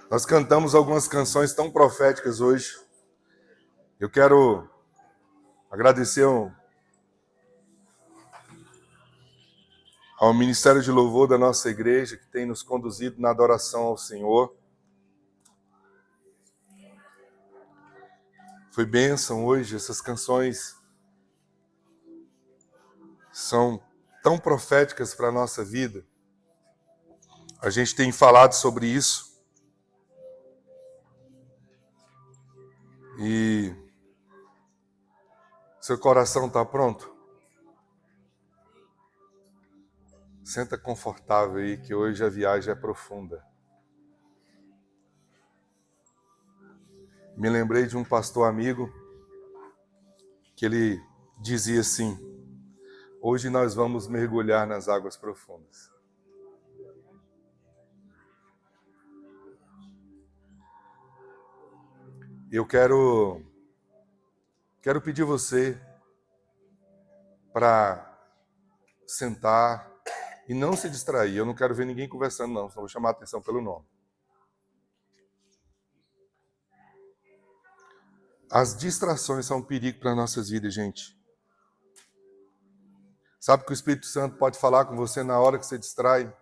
Nós cantamos algumas canções tão proféticas hoje. Eu quero agradecer ao Ministério de Louvor da nossa igreja, que tem nos conduzido na adoração ao Senhor. Foi bênção hoje, essas canções são tão proféticas para a nossa vida. A gente tem falado sobre isso. E seu coração está pronto? Senta confortável aí, que hoje a viagem é profunda. Me lembrei de um pastor amigo que ele dizia assim: hoje nós vamos mergulhar nas águas profundas. Eu quero pedir você para sentar e não se distrair. Eu não quero ver ninguém conversando, não, senão vou chamar a atenção pelo nome. As distrações são um perigo para as nossas vidas, gente. Sabe que o Espírito Santo pode falar com você na hora que você distrai?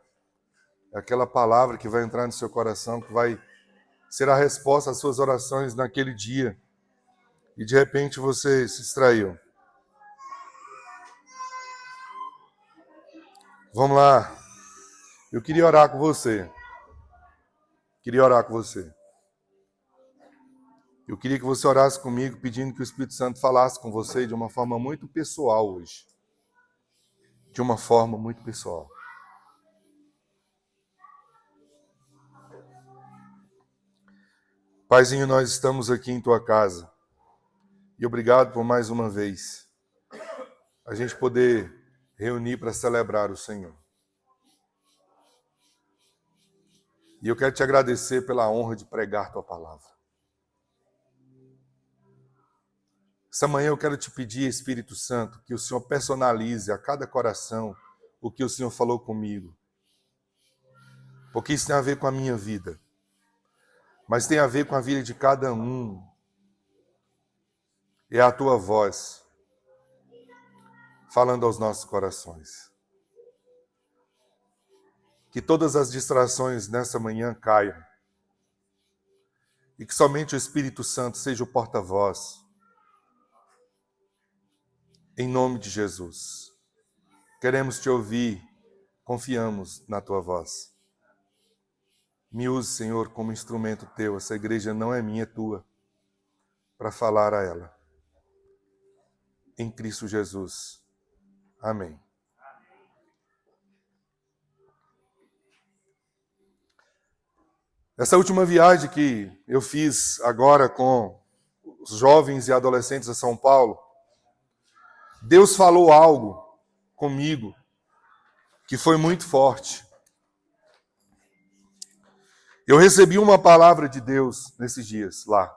É aquela palavra que vai entrar no seu coração, que vai ser a resposta às suas orações naquele dia. E de repente você se distraiu. Vamos lá. Eu queria orar com você. Eu queria que você orasse comigo, pedindo que o Espírito Santo falasse com você de uma forma muito pessoal hoje. De uma forma muito pessoal. Paizinho, nós estamos aqui em tua casa. E obrigado por mais uma vez a gente poder reunir para celebrar o Senhor. E eu quero te agradecer pela honra de pregar tua palavra. Essa manhã eu quero te pedir, Espírito Santo, que o Senhor personalize a cada coração o que o Senhor falou comigo. Porque isso tem a ver com a minha vida. Mas tem a ver com a vida de cada um. É a tua voz falando aos nossos corações. Que todas as distrações nessa manhã caiam. E que somente o Espírito Santo seja o porta-voz. Em nome de Jesus. Queremos te ouvir, confiamos na tua voz. Me use, Senhor, como instrumento teu. Essa igreja não é minha, é tua, para falar a ela. Em Cristo Jesus. Amém. Essa última viagem que eu fiz agora com os jovens e adolescentes a São Paulo, Deus falou algo comigo que foi muito forte. Eu recebi uma palavra de Deus nesses dias lá.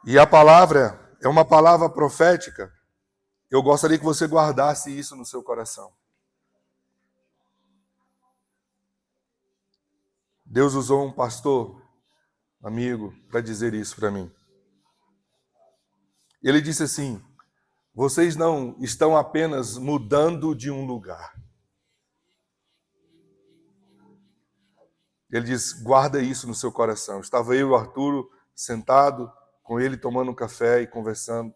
E a palavra é uma palavra profética. Eu gostaria que você guardasse isso no seu coração. Deus usou um pastor, amigo, para dizer isso para mim. Ele disse assim: vocês não estão apenas mudando de um lugar. Ele diz: guarda isso no seu coração. Estava eu e o Arturo sentado com ele, tomando um café e conversando.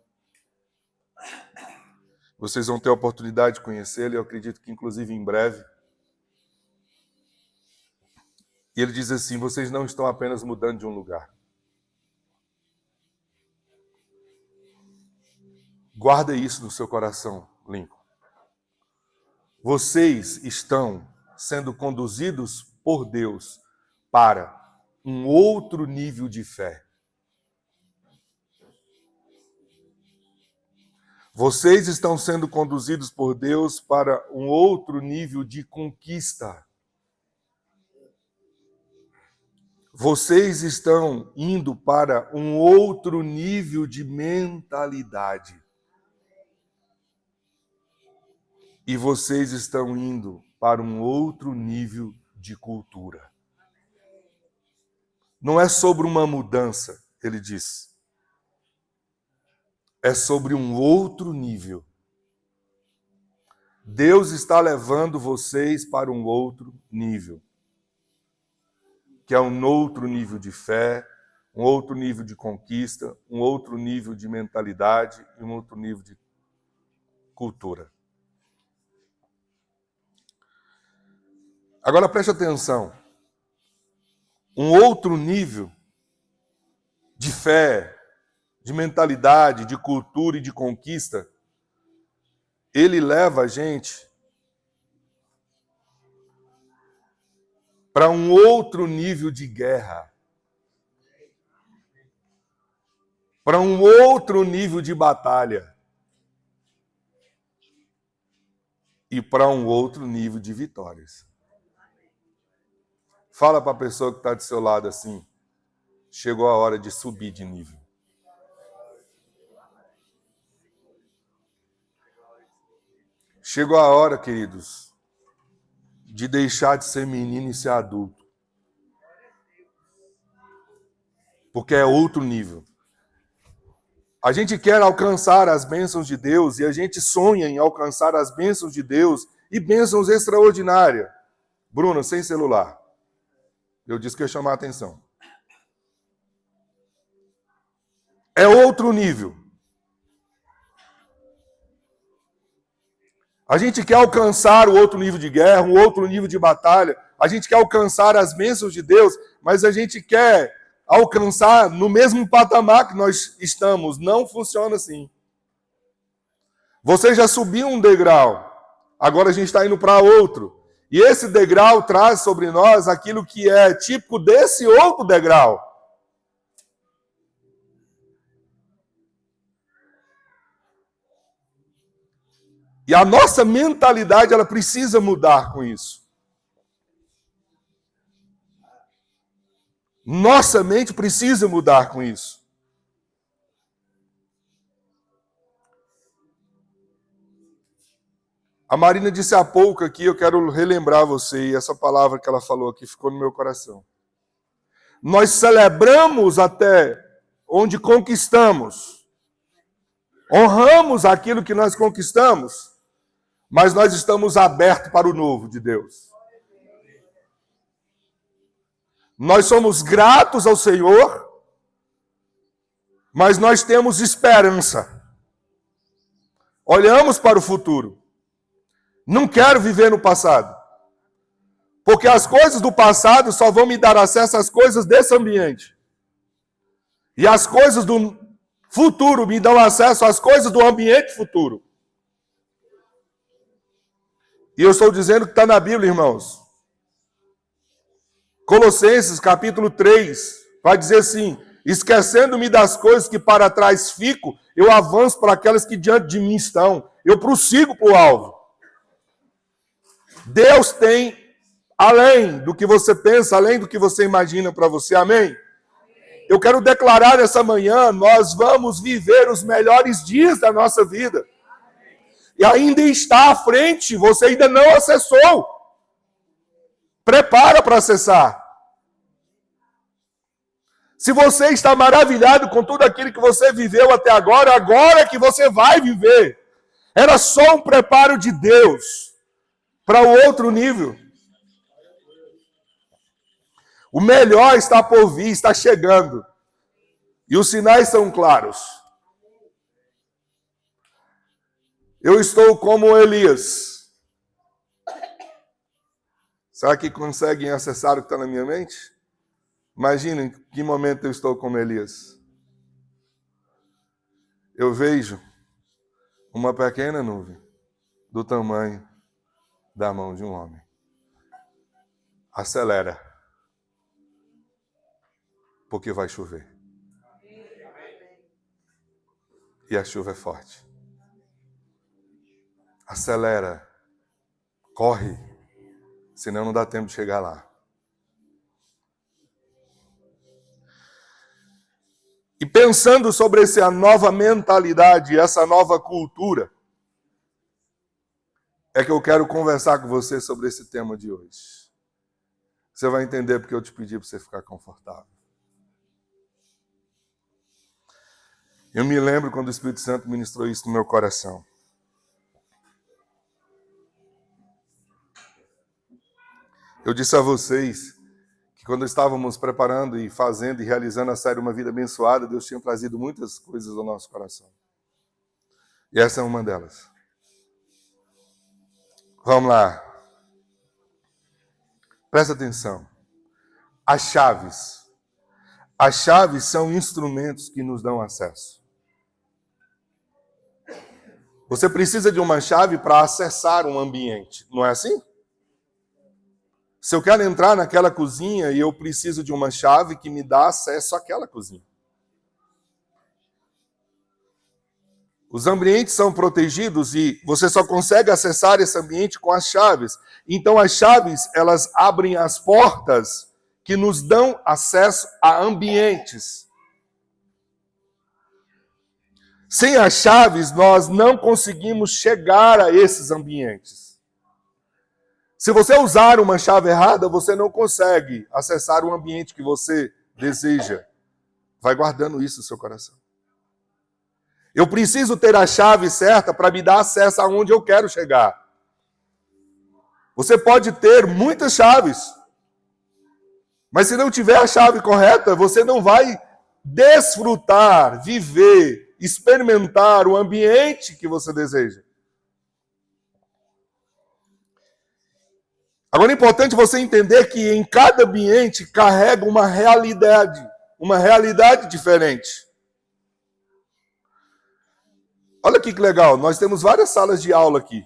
Vocês vão ter a oportunidade de conhecê-lo, eu acredito que inclusive em breve. E ele diz assim: vocês não estão apenas mudando de um lugar. Guarda isso no seu coração, Lincoln. Vocês estão sendo conduzidos por Deus para um outro nível de fé. Vocês estão sendo conduzidos por Deus para um outro nível de conquista. Vocês estão indo para um outro nível de mentalidade. E vocês estão indo para um outro nível de cultura. Não é sobre uma mudança, ele diz. É sobre um outro nível. Deus está levando vocês para um outro nível. Que é um outro nível de fé, um outro nível de conquista, um outro nível de mentalidade e um outro nível de cultura. Agora preste atenção. Um outro nível de fé, de mentalidade, de cultura e de conquista, ele leva a gente para um outro nível de guerra, para um outro nível de batalha e para um outro nível de vitórias. Fala para a pessoa que está do seu lado assim, chegou a hora de subir de nível. Chegou a hora, queridos, de deixar de ser menino e ser adulto. Porque é outro nível. A gente quer alcançar as bênçãos de Deus e a gente sonha em alcançar as bênçãos de Deus e bênçãos extraordinárias. Bruno, sem celular. Eu disse que ia chamar a atenção. É outro nível. A gente quer alcançar o outro nível de guerra, um outro nível de batalha. A gente quer alcançar as bênçãos de Deus, mas a gente quer alcançar no mesmo patamar que nós estamos. Não funciona assim. Você já subiu um degrau, agora a gente está indo para outro. E esse degrau traz sobre nós aquilo que é típico desse outro degrau. E a nossa mentalidade, ela precisa mudar com isso. Nossa mente precisa mudar com isso. A Marina disse há pouco aqui, eu quero relembrar você, e essa palavra que ela falou aqui ficou no meu coração. Nós celebramos até onde conquistamos. Honramos aquilo que nós conquistamos. Mas nós estamos abertos para o novo de Deus. Nós somos gratos ao Senhor, mas nós temos esperança. Olhamos para o futuro. Não quero viver no passado. Porque as coisas do passado só vão me dar acesso às coisas desse ambiente. E as coisas do futuro me dão acesso às coisas do ambiente futuro. E eu estou dizendo que está na Bíblia, irmãos. Colossenses, capítulo 3, vai dizer assim: esquecendo-me das coisas que para trás fico, eu avanço para aquelas que diante de mim estão. Eu prossigo para o alvo. Deus tem além do que você pensa, além do que você imagina para você. Amém? Eu quero declarar essa manhã, nós vamos viver os melhores dias da nossa vida. E ainda está à frente, você ainda não acessou. Prepara para acessar. Se você está maravilhado com tudo aquilo que você viveu até agora, agora é que você vai viver. Era só um preparo de Deus para o outro nível. O melhor está por vir, está chegando. E os sinais são claros. Eu estou como Elias. Será que conseguem acessar o que está na minha mente? Imaginem em que momento eu estou como Elias. Eu vejo uma pequena nuvem do tamanho da mão de um homem. Acelera. Porque vai chover. E a chuva é forte. Acelera. Corre. Senão não dá tempo de chegar lá. E pensando sobre essa nova mentalidade, essa nova cultura, é que eu quero conversar com você sobre esse tema de hoje. Você vai entender porque eu te pedi para você ficar confortável. Eu me lembro quando o Espírito Santo ministrou isso no meu coração. Eu disse a vocês que quando estávamos preparando e fazendo e realizando a série Uma Vida Abençoada, Deus tinha trazido muitas coisas ao nosso coração. E essa é uma delas. Vamos lá. Presta atenção. As chaves. As chaves são instrumentos que nos dão acesso. Você precisa de uma chave para acessar um ambiente, não é assim? Se eu quero entrar naquela cozinha e eu preciso de uma chave que me dá acesso àquela cozinha. Os ambientes são protegidos e você só consegue acessar esse ambiente com as chaves. Então as chaves, elas abrem as portas que nos dão acesso a ambientes. Sem as chaves, nós não conseguimos chegar a esses ambientes. Se você usar uma chave errada, você não consegue acessar o ambiente que você deseja. Vai guardando isso no seu coração. Eu preciso ter a chave certa para me dar acesso aonde eu quero chegar. Você pode ter muitas chaves, mas se não tiver a chave correta, você não vai desfrutar, viver, experimentar o ambiente que você deseja. Agora é importante você entender que em cada ambiente carrega uma realidade diferente. Olha aqui que legal, nós temos várias salas de aula aqui.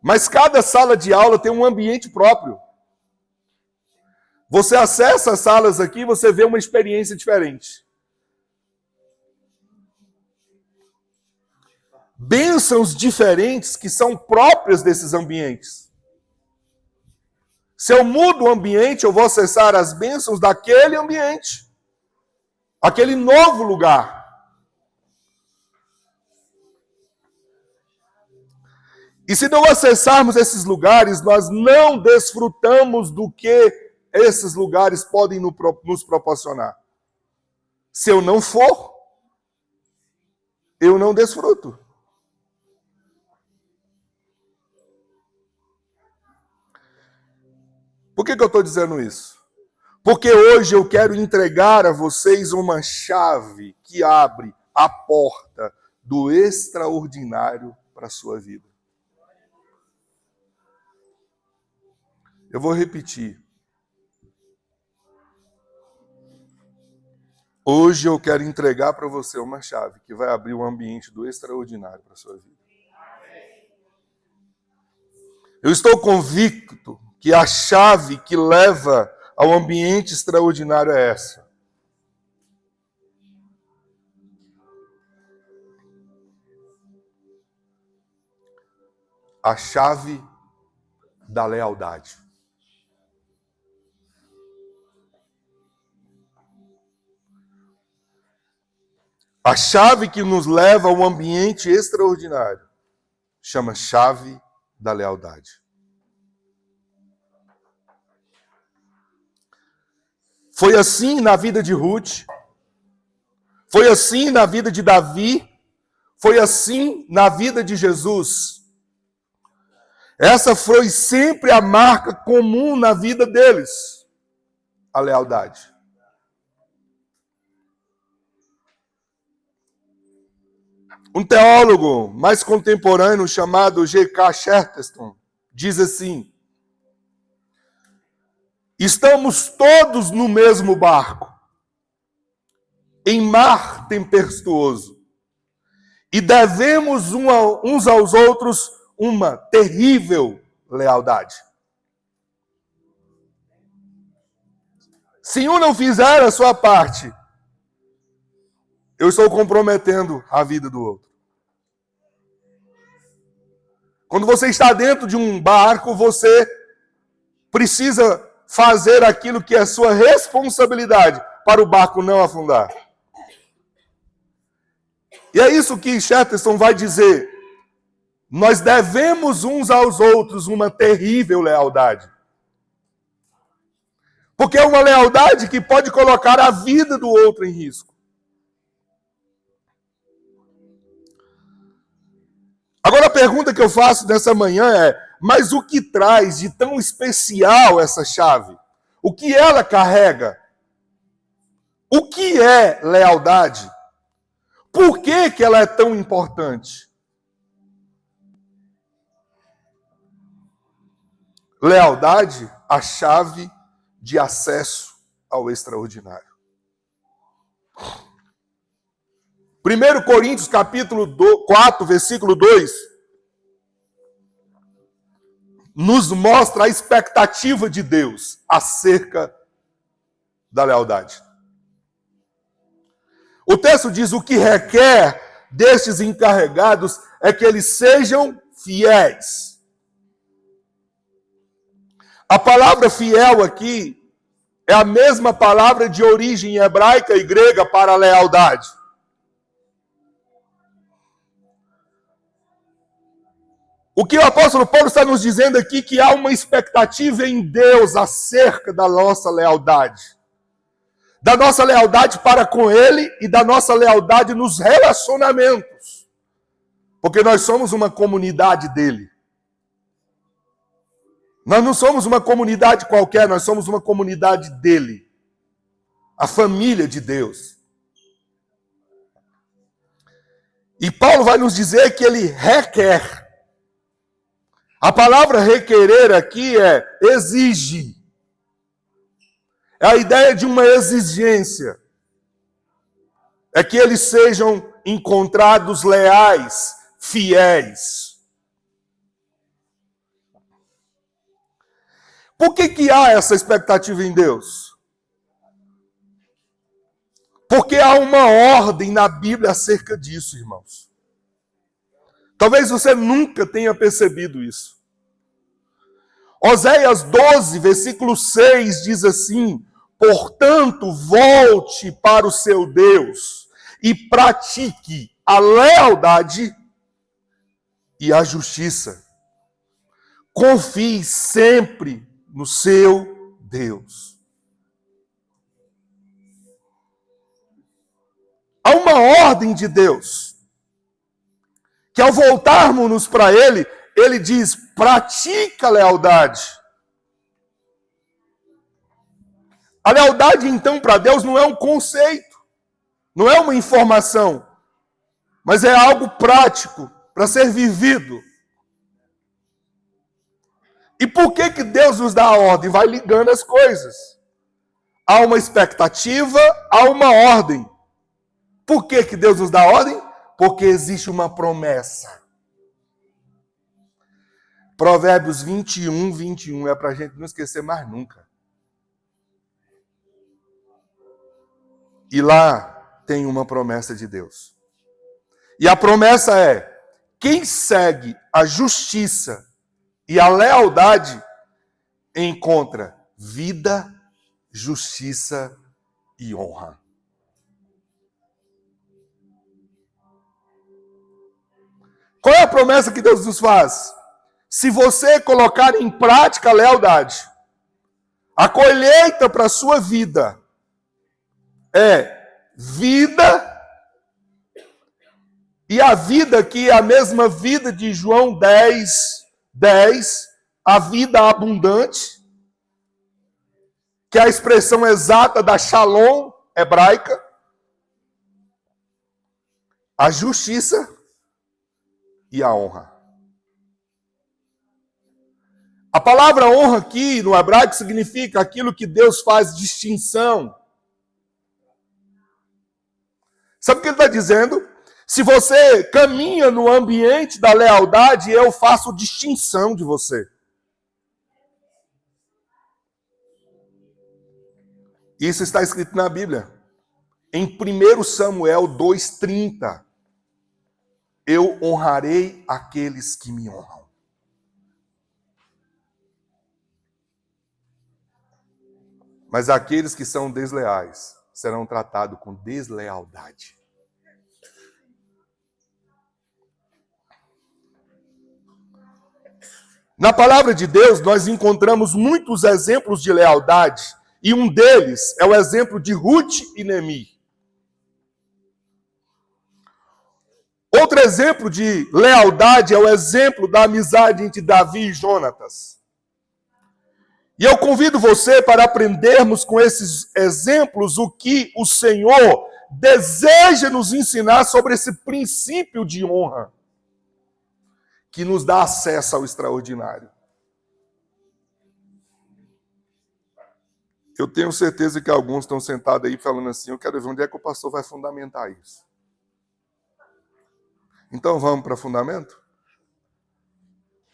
Mas cada sala de aula tem um ambiente próprio. Você acessa as salas aqui e você vê uma experiência diferente. Bênçãos diferentes que são próprias desses ambientes. Se eu mudo o ambiente, eu vou acessar as bênçãos daquele ambiente. Aquele novo lugar. E se não acessarmos esses lugares, nós não desfrutamos do que esses lugares podem nos proporcionar. Se eu não for, eu não desfruto. Por que eu estou dizendo isso? Porque hoje eu quero entregar a vocês uma chave que abre a porta do extraordinário para a sua vida. Eu vou repetir. Hoje eu quero entregar para você uma chave que vai abrir o ambiente do extraordinário para a sua vida. Eu estou convicto que a chave que leva ao ambiente extraordinário é essa. A chave da lealdade. A chave que nos leva ao ambiente extraordinário chama chave da lealdade. Foi assim na vida de Ruth, foi assim na vida de Davi, foi assim na vida de Jesus. Essa foi sempre a marca comum na vida deles, a lealdade. Um teólogo mais contemporâneo chamado G.K. Chesterton diz assim: estamos todos no mesmo barco, em mar tempestuoso, e devemos uns aos outros uma terrível lealdade. Se um não fizer a sua parte, eu estou comprometendo a vida do outro. Quando você está dentro de um barco, você precisa fazer aquilo que é sua responsabilidade para o barco não afundar. E é isso que Chesterton vai dizer. Nós devemos uns aos outros uma terrível lealdade. Porque é uma lealdade que pode colocar a vida do outro em risco. Agora a pergunta que eu faço nessa manhã é: mas o que traz de tão especial essa chave? O que ela carrega? O que é lealdade? Por que ela é tão importante? Lealdade, a chave de acesso ao extraordinário. 1 Coríntios capítulo 4, versículo 2, nos mostra a expectativa de Deus acerca da lealdade. O texto diz: o que requer destes encarregados é que eles sejam fiéis. A palavra fiel aqui é a mesma palavra de origem hebraica e grega para lealdade. O que o apóstolo Paulo está nos dizendo aqui é que há uma expectativa em Deus acerca da nossa lealdade. Da nossa lealdade para com Ele e da nossa lealdade nos relacionamentos. Porque nós somos uma comunidade dele. Nós não somos uma comunidade qualquer, nós somos uma comunidade dele. A família de Deus. E Paulo vai nos dizer que ele requer. A palavra requerer aqui é exige. É a ideia de uma exigência. É que eles sejam encontrados leais, fiéis. Por que há essa expectativa em Deus? Porque há uma ordem na Bíblia acerca disso, irmãos. Talvez você nunca tenha percebido isso. Oséias 12, versículo 6 diz assim: portanto, volte para o seu Deus e pratique a lealdade e a justiça. Confie sempre no seu Deus. Há uma ordem de Deus, que ao voltarmos para Ele, Ele diz: pratica a lealdade. A lealdade, então, para Deus não é um conceito, não é uma informação, mas é algo prático para ser vivido. E por que Deus nos dá a ordem? Vai ligando as coisas. Há uma expectativa, há uma ordem. Por que Deus nos dá a ordem? Porque existe uma promessa. Provérbios 21, 21 é para a gente não esquecer mais nunca. E lá tem uma promessa de Deus. E a promessa é: quem segue a justiça e a lealdade encontra vida, justiça e honra. Qual é a promessa que Deus nos faz? Se você colocar em prática a lealdade, a colheita para a sua vida é vida, e a vida aqui é a mesma vida de João 10, a vida abundante, que é a expressão exata da shalom hebraica, a justiça e a honra. A palavra honra aqui no hebraico significa aquilo que Deus faz distinção. Sabe o que ele está dizendo? Se você caminha no ambiente da lealdade, eu faço distinção de você. Isso está escrito na Bíblia. Em 1 Samuel 2,30. Eu honrarei aqueles que me honram. Mas aqueles que são desleais serão tratados com deslealdade. Na palavra de Deus, nós encontramos muitos exemplos de lealdade, e um deles é o exemplo de Ruth e Noemi. Outro exemplo de lealdade é o exemplo da amizade entre Davi e Jonatas. E eu convido você para aprendermos com esses exemplos o que o Senhor deseja nos ensinar sobre esse princípio de honra, que nos dá acesso ao extraordinário. Eu tenho certeza que alguns estão sentados aí falando assim, eu quero ver onde é que o pastor vai fundamentar isso. Então vamos para fundamento?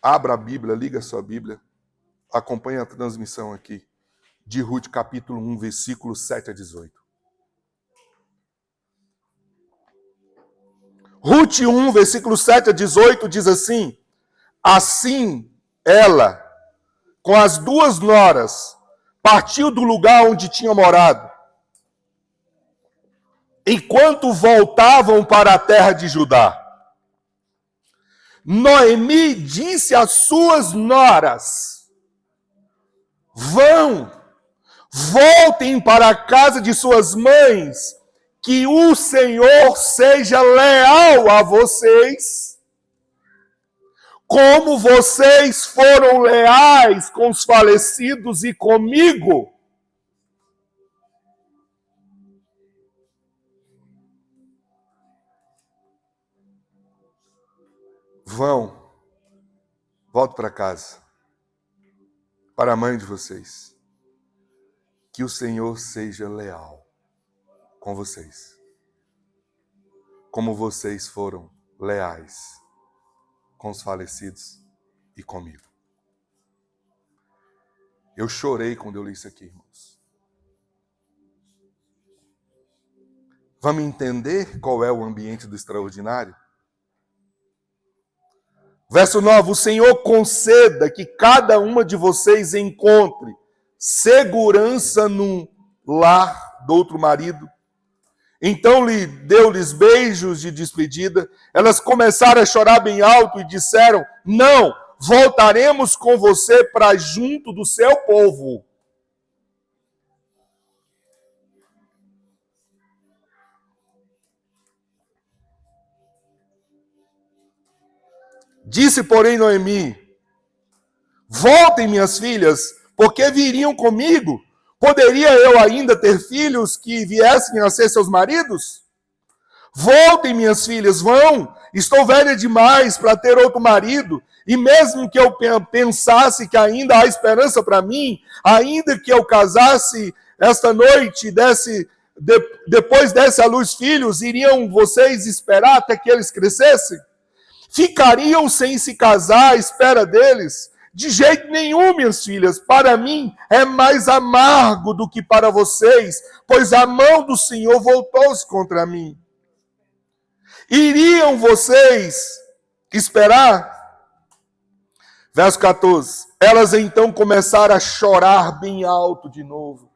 Abra a Bíblia, liga a sua Bíblia, acompanhe a transmissão aqui, de Ruth capítulo 1, versículos 7 a 18. Ruth 1, versículos 7 a 18 diz assim: assim ela, com as duas noras, partiu do lugar onde tinha morado. Enquanto voltavam para a terra de Judá, Noemi disse às suas noras: voltem para a casa de suas mães, que o Senhor seja leal a vocês, como vocês foram leais com os falecidos e comigo. Voltem para casa, para a mãe de vocês. Que o Senhor seja leal com vocês, como vocês foram leais com os falecidos e comigo. Eu chorei quando eu li isso aqui, irmãos. Vamos entender qual é o ambiente do extraordinário? Verso 9, o Senhor conceda que cada uma de vocês encontre segurança no lar do outro marido. Então deu-lhes beijos de despedida. Elas começaram a chorar bem alto e disseram: não, voltaremos com você para junto do seu povo. Disse, porém, Noemi: voltem, minhas filhas, porque viriam comigo. Poderia eu ainda ter filhos que viessem a ser seus maridos? Voltem, minhas filhas, vão. Estou velha demais para ter outro marido. E mesmo que eu pensasse que ainda há esperança para mim, ainda que eu casasse esta noite, depois desse à luz filhos, iriam vocês esperar até que eles crescessem? Ficariam sem se casar à espera deles? De jeito nenhum, minhas filhas. Para mim é mais amargo do que para vocês, pois a mão do Senhor voltou-se contra mim. Iriam vocês esperar? Verso 14. Elas então começaram a chorar bem alto de novo.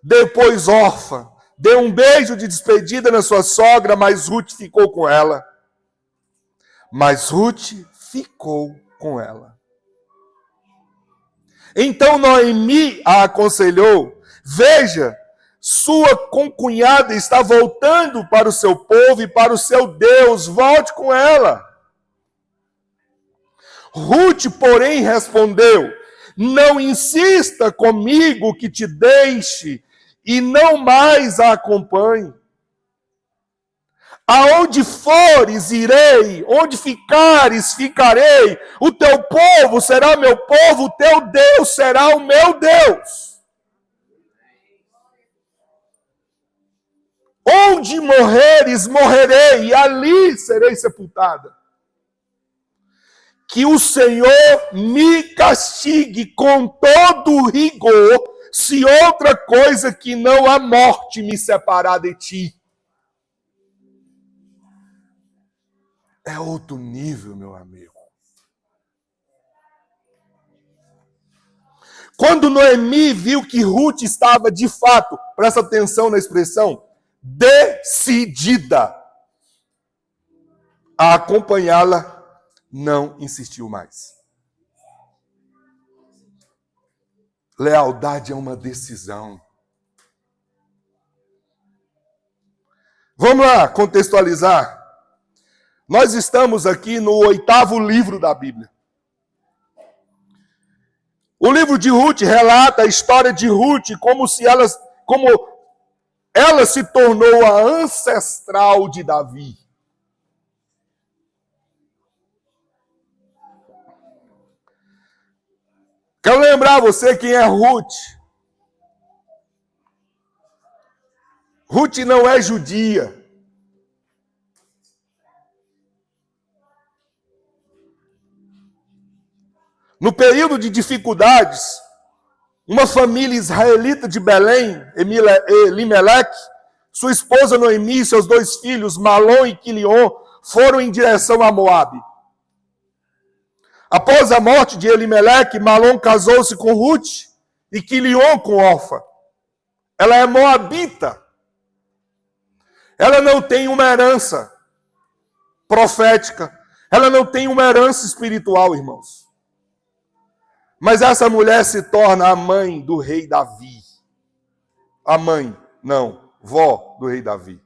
Depois Orfa deu um beijo de despedida na sua sogra, mas Ruth ficou com ela. Então Noemi a aconselhou: veja, sua concunhada está voltando para o seu povo e para o seu Deus, volte com ela. Ruth, porém, respondeu: não insista comigo que te deixe e não mais a acompanhe. Aonde fores, irei, onde ficares, ficarei. O teu povo será meu povo, o teu Deus será o meu Deus. Onde morreres, morrerei, e ali serei sepultada. Que o Senhor me castigue com todo rigor, se outra coisa que não a morte me separar de ti. É outro nível, meu amigo. Quando Noemi viu que Ruth estava, de fato, presta atenção na expressão, decidida a acompanhá-la, não insistiu mais. Lealdade é uma decisão. Vamos lá contextualizar. Nós estamos aqui no 8º livro da Bíblia. O livro de Ruth relata a história de Ruth como ela se tornou a ancestral de Davi. Quero lembrar você quem é Ruth. Ruth não é judia. No período de dificuldades, uma família israelita de Belém, Elimeleque, sua esposa Noemi e seus 2 filhos, Malom e Quilion, foram em direção a Moabe. Após a morte de Elimeleque, Malom casou-se com Ruth e Quilion com Orfa. Ela é moabita. Ela não tem uma herança profética. Ela não tem uma herança espiritual, irmãos. Mas essa mulher se torna a mãe do rei Davi. A mãe, não, vó do rei Davi.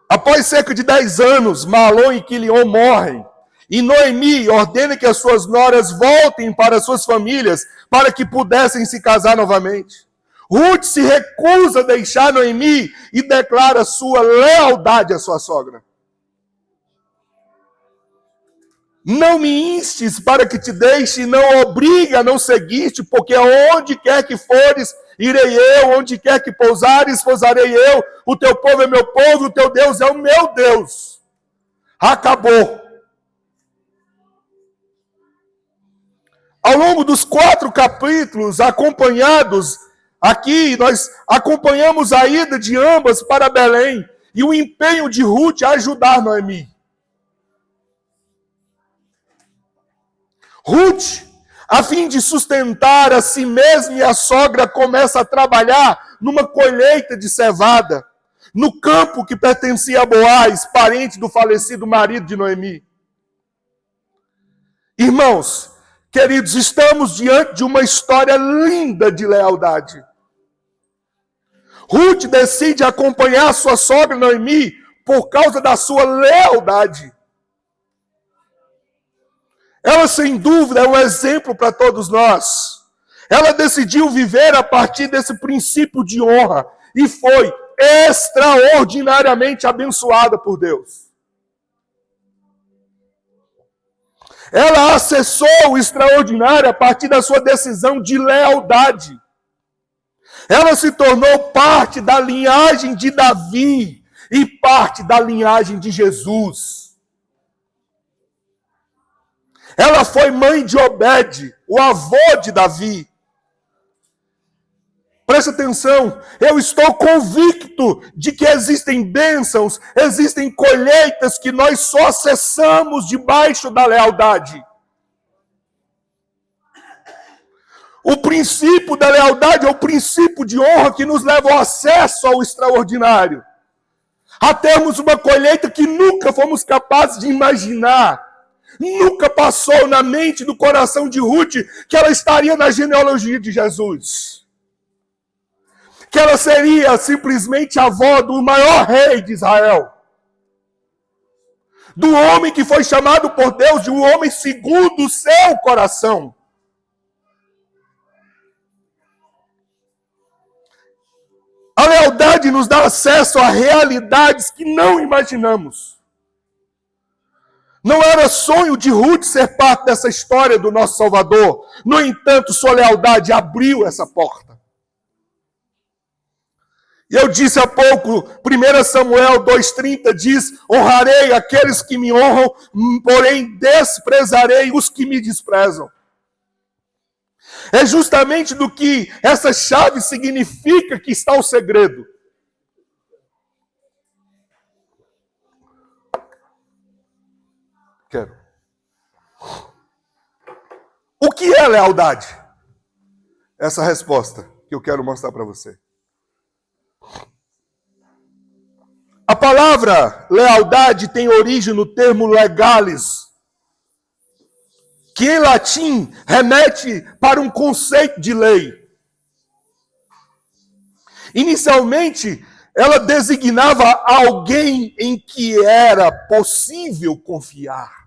Após cerca de 10 anos, Malom e Quilion morrem. E Noemi ordena que as suas noras voltem para suas famílias para que pudessem se casar novamente. Ruth se recusa a deixar Noemi e declara sua lealdade à sua sogra. Não me instes para que te deixe, não obrigue a não seguir-te, porque aonde quer que fores, irei eu, onde quer que pousares, pousarei eu, o teu povo é meu povo, o teu Deus é o meu Deus. Acabou. Ao longo dos 4 capítulos acompanhados, aqui nós acompanhamos a ida de ambas para Belém e o empenho de Ruth a ajudar Noemi. Ruth, a fim de sustentar a si mesma e a sogra, começa a trabalhar numa colheita de cevada, no campo que pertencia a Boaz, parente do falecido marido de Noemi. Irmãos, queridos, estamos diante de uma história linda de lealdade. Ruth decide acompanhar sua sogra Noemi por causa da sua lealdade. Ela, sem dúvida, é um exemplo para todos nós. Ela decidiu viver a partir desse princípio de honra e foi extraordinariamente abençoada por Deus. Ela acessou o extraordinário a partir da sua decisão de lealdade. Ela se tornou parte da linhagem de Davi e parte da linhagem de Jesus. Ela foi mãe de Obed, o avô de Davi. Presta atenção, eu estou convicto de que existem bênçãos, existem colheitas que nós só acessamos debaixo da lealdade. O princípio da lealdade é o princípio de honra que nos leva ao acesso ao extraordinário. A termos uma colheita que nunca fomos capazes de imaginar. Nunca passou na mente do coração de Ruth que ela estaria na genealogia de Jesus. Que ela seria simplesmente a avó do maior rei de Israel. Do homem que foi chamado por Deus de um homem segundo o seu coração. A lealdade nos dá acesso a realidades que não imaginamos. Não era sonho de Ruth ser parte dessa história do nosso Salvador. No entanto, sua lealdade abriu essa porta. E eu disse há pouco, 1 Samuel 2,30 diz: honrarei aqueles que me honram, porém desprezarei os que me desprezam. É justamente do que essa chave significa que está o segredo. Quero. O que é lealdade? Essa resposta que eu quero mostrar para você. A palavra lealdade tem origem no termo legalis, que em latim remete para um conceito de lei. Inicialmente, ela designava alguém em que era possível confiar.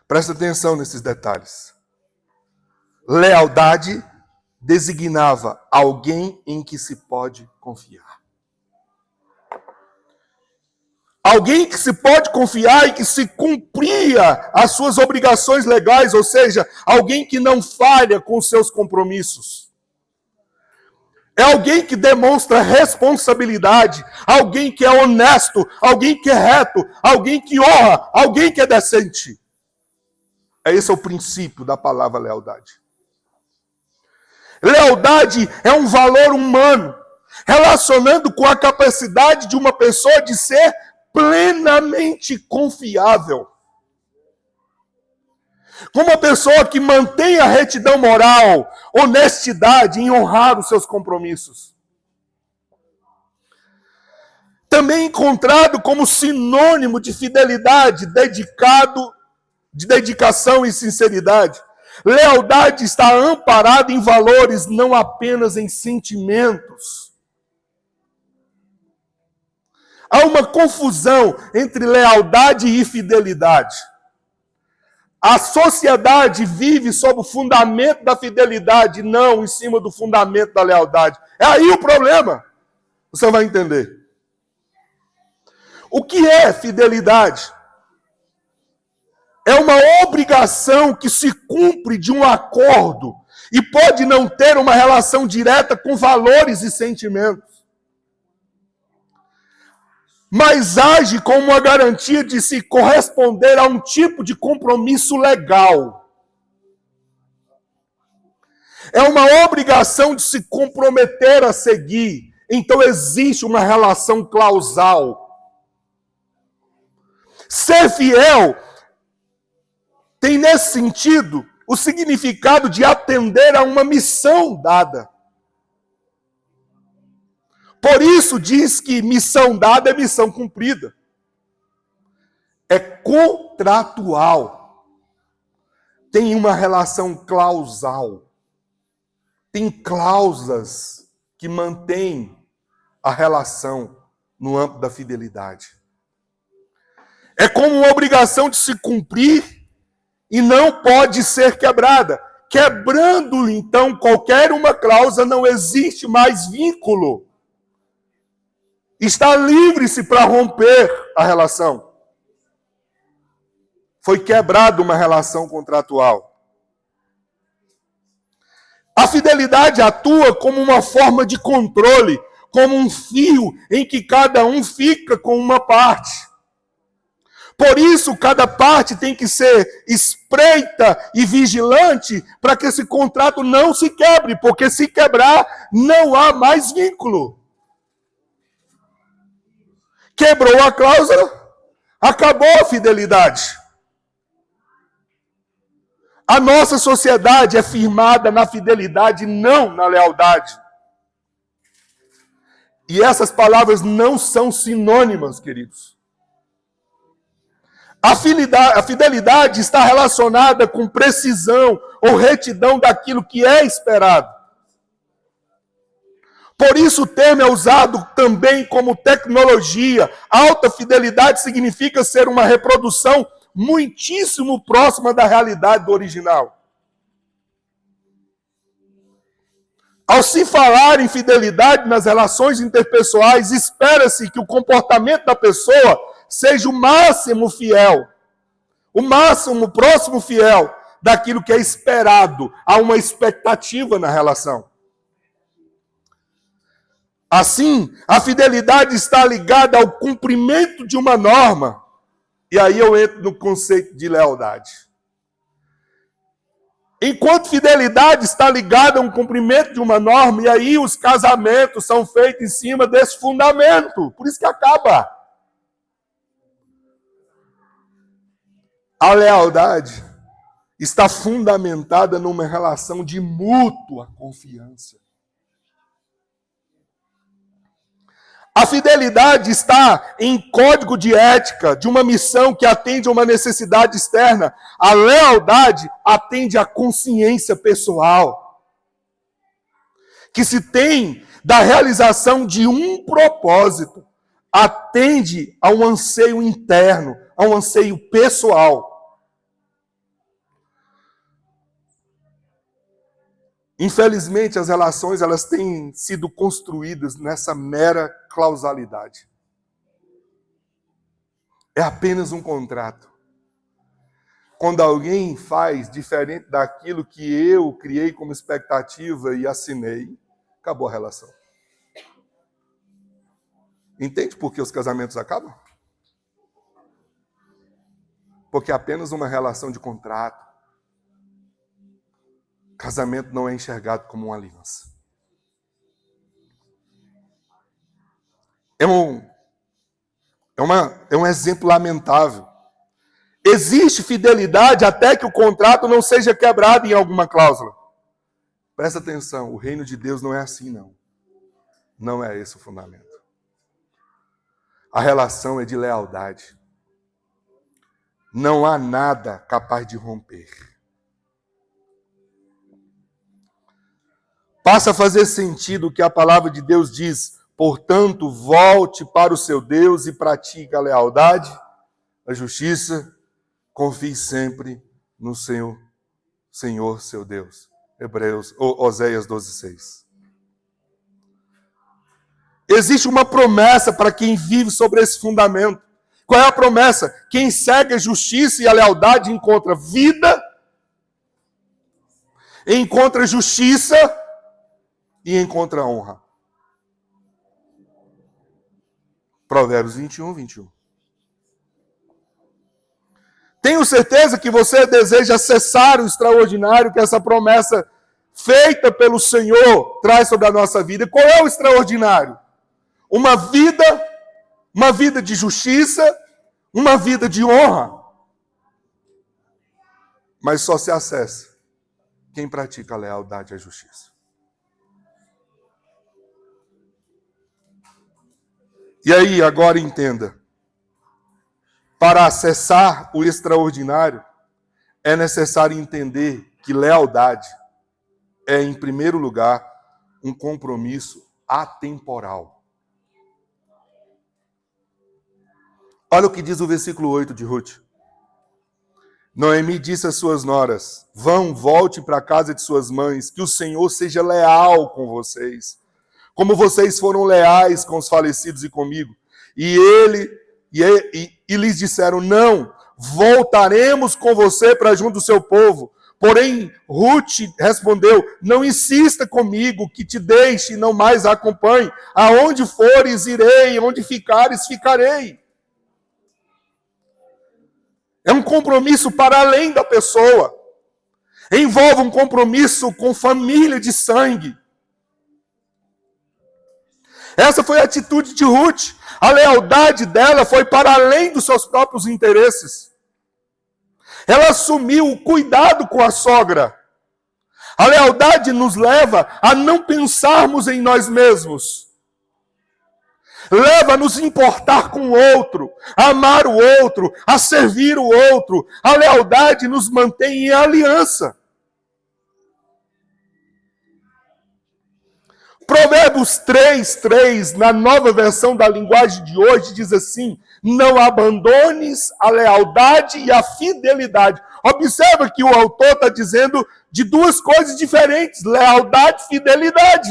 Presta atenção nesses detalhes. Lealdade designava alguém em que se pode confiar. Alguém que se pode confiar e que se cumpria as suas obrigações legais, ou seja, alguém que não falha com os seus compromissos. É alguém que demonstra responsabilidade, alguém que é honesto, alguém que é reto, alguém que honra, alguém que é decente. Esse é o princípio da palavra lealdade. Lealdade é um valor humano, relacionando com a capacidade de uma pessoa de ser plenamente confiável. Como uma pessoa que mantém a retidão moral, honestidade em honrar os seus compromissos. Também encontrado como sinônimo de fidelidade, de dedicação e sinceridade. Lealdade está amparada em valores, não apenas em sentimentos. Há uma confusão entre lealdade e fidelidade. A sociedade vive sob o fundamento da fidelidade, não em cima do fundamento da lealdade. É aí o problema. Você vai entender. O que é fidelidade? É uma obrigação que se cumpre de um acordo e pode não ter uma relação direta com valores e sentimentos. Mas age como uma garantia de se corresponder a um tipo de compromisso legal. É uma obrigação de se comprometer a seguir. Então existe uma relação clausal. Ser fiel tem nesse sentido o significado de atender a uma missão dada. Por isso diz que missão dada é missão cumprida. É contratual. Tem uma relação clausal. Tem cláusulas que mantêm a relação no âmbito da fidelidade. É como uma obrigação de se cumprir e não pode ser quebrada. Quebrando, então, qualquer uma cláusula, não existe mais vínculo. Está livre-se para romper a relação. Foi quebrada uma relação contratual. A fidelidade atua como uma forma de controle, como um fio em que cada um fica com uma parte. Por isso, cada parte tem que ser espreita e vigilante para que esse contrato não se quebre, porque se quebrar, não há mais vínculo. Quebrou a cláusula, acabou a fidelidade. A nossa sociedade é firmada na fidelidade, não na lealdade. E essas palavras não são sinônimas, queridos. A fidelidade está relacionada com precisão ou retidão daquilo que é esperado. Por isso o termo é usado também como tecnologia. Alta fidelidade significa ser uma reprodução muitíssimo próxima da realidade do original. Ao se falar em fidelidade nas relações interpessoais, espera-se que o comportamento da pessoa seja o máximo fiel, o máximo próximo fiel daquilo que é esperado. Há uma expectativa na relação. Assim, a fidelidade está ligada ao cumprimento de uma norma. E aí eu entro no conceito de lealdade. Enquanto fidelidade está ligada a um cumprimento de uma norma, e aí os casamentos são feitos em cima desse fundamento. Por isso que acaba. A lealdade está fundamentada numa relação de mútua confiança. A fidelidade está em código de ética, de uma missão que atende a uma necessidade externa. A lealdade atende à consciência pessoal, que se tem da realização de um propósito, atende a um anseio interno, a um anseio pessoal. Infelizmente, as relações elas têm sido construídas nessa mera causalidade. É apenas um contrato. Quando alguém faz diferente daquilo que eu criei como expectativa e assinei, acabou a relação. Entende por que os casamentos acabam? Porque é apenas uma relação de contrato. Casamento não é enxergado como uma aliança. É um exemplo lamentável. Existe fidelidade até que o contrato não seja quebrado em alguma cláusula. Presta atenção, o reino de Deus não é assim, não. Não é esse o fundamento. A relação é de lealdade. Não há nada capaz de romper. Passa a fazer sentido o que a palavra de Deus diz. Portanto, volte para o seu Deus e pratique a lealdade, a justiça. Confie sempre no Senhor, seu Deus. Oséias 12:6. Existe uma promessa para quem vive sobre esse fundamento. Qual é a promessa? Quem segue a justiça e a lealdade encontra vida, encontra justiça e encontra honra. Provérbios 21:21. Tenho certeza que você deseja acessar o extraordinário que essa promessa feita pelo Senhor traz sobre a nossa vida. Qual é o extraordinário? Uma vida de justiça, uma vida de honra. Mas só se acessa quem pratica a lealdade e a justiça. E aí, agora entenda. Para acessar o extraordinário, é necessário entender que lealdade é, em primeiro lugar, um compromisso atemporal. Olha o que diz o versículo 8 de Ruth. Noemi disse às suas noras: volte para a casa de suas mães, que o Senhor seja leal com vocês, como vocês foram leais com os falecidos e comigo. E lhes disseram: não, voltaremos com você para junto do seu povo. Porém, Ruth respondeu: não insista comigo, que te deixe e não mais a acompanhe. Aonde fores, irei, onde ficares, ficarei. É um compromisso para além da pessoa. Envolve um compromisso com família de sangue. Essa foi a atitude de Ruth. A lealdade dela foi para além dos seus próprios interesses. Ela assumiu o cuidado com a sogra. A lealdade nos leva a não pensarmos em nós mesmos. Leva a nos importar com o outro, a amar o outro, a servir o outro. A lealdade nos mantém em aliança. Provérbios 3:3, na nova versão da linguagem de hoje, diz assim: não abandones a lealdade e a fidelidade. Observa que o autor está dizendo de duas coisas diferentes: lealdade e fidelidade.